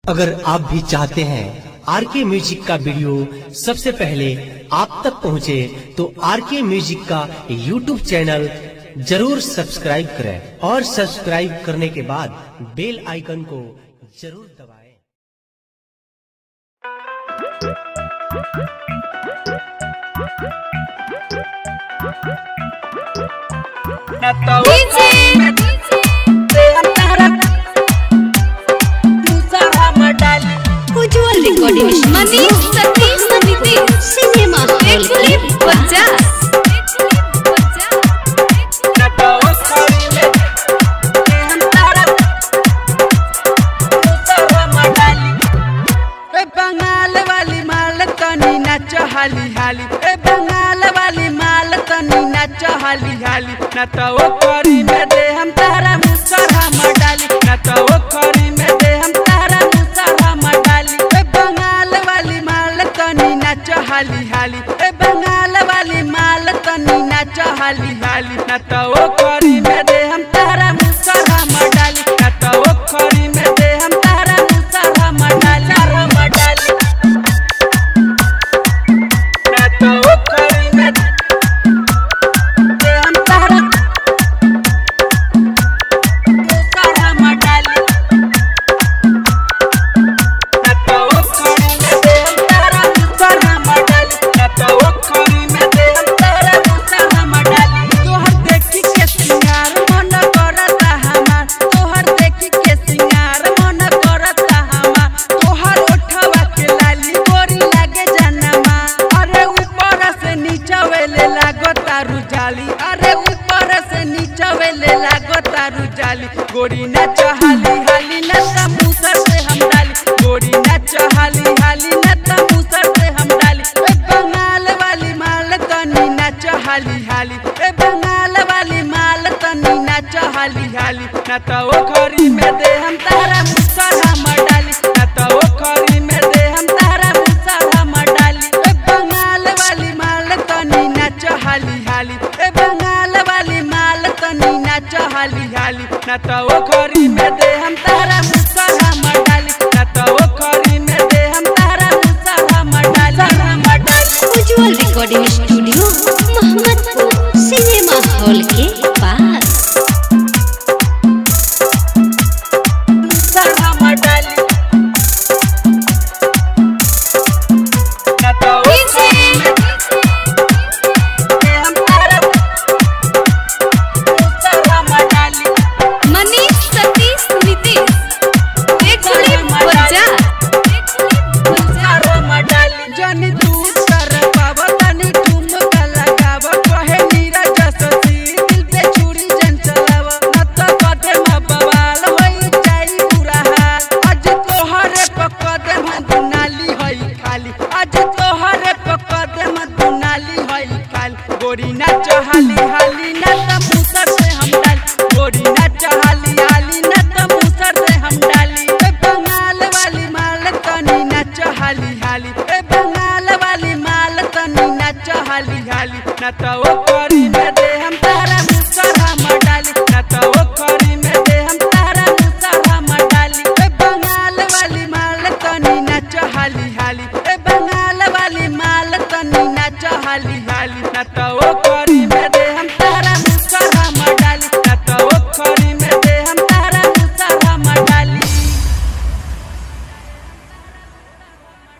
अगर आप भी चाहते हैं आरके म्यूजिक का वीडियो सबसे पहले आप तक पहुंचे, तो आरके म्यूजिक का यूट्यूब चैनल जरूर सब्सक्राइब करें और सब्सक्राइब करने के बाद बेल आइकन को जरूर दबाएं। Ujjwal recording Manish Satish Nitish cinema hall 50। Bengal वाली माल तनी नाच हाली हाली, बंगाल वाली माल तनी नाच हाली हाली, न तो वो करी में दे हम तारा मुसरा मडाली, न तो वो करी में दे हम तारा मुसरा मडाली। बंगाल वाली माल तनी नाच हाली हाली, बंगाल वाली माल तनी नाच हाली हाली, न तो वो करी में दे हम तारा मुसरा मडाली, न तो वो करी में दे हम तारा मुसरा मडाली। अरे ऊपर से नीचे वेले लागो तारू जाली, गोरी नाच हाली हाली न मुसर से हम डाली, गोरी नाच हाली हाली न मुसर से हम डाली। बंगाल वाली माल तनी नाच हाली हाली, बंगाल वाली माल तनी नाच हाली हाली, न तो वो खरी में दे हम तारा मुसर हम डाली, न तो वो खरी में दे हम तारा मुसर हम डाली। बंगाल वाली माल तनी नाच हाली हाली, बंगाल वाली माल तनी नाच हाली हाली, न तो वो खरी में दे हम तारा मुसर हम डाली, न तो वो खरी में दे हम तारा मुसर हम डाली। Ujjwal recording studio Mohammadpur cinema hall के पास। गोरी नाच हाली हाली न मुसर से हम डाली, गोरी नाच हाली हाली न मुसर से हम डाली। बंगाल वाली माल तनी नाच हाली हाली, बंगाल वाली माल तनी नाच हाली हाली, न तो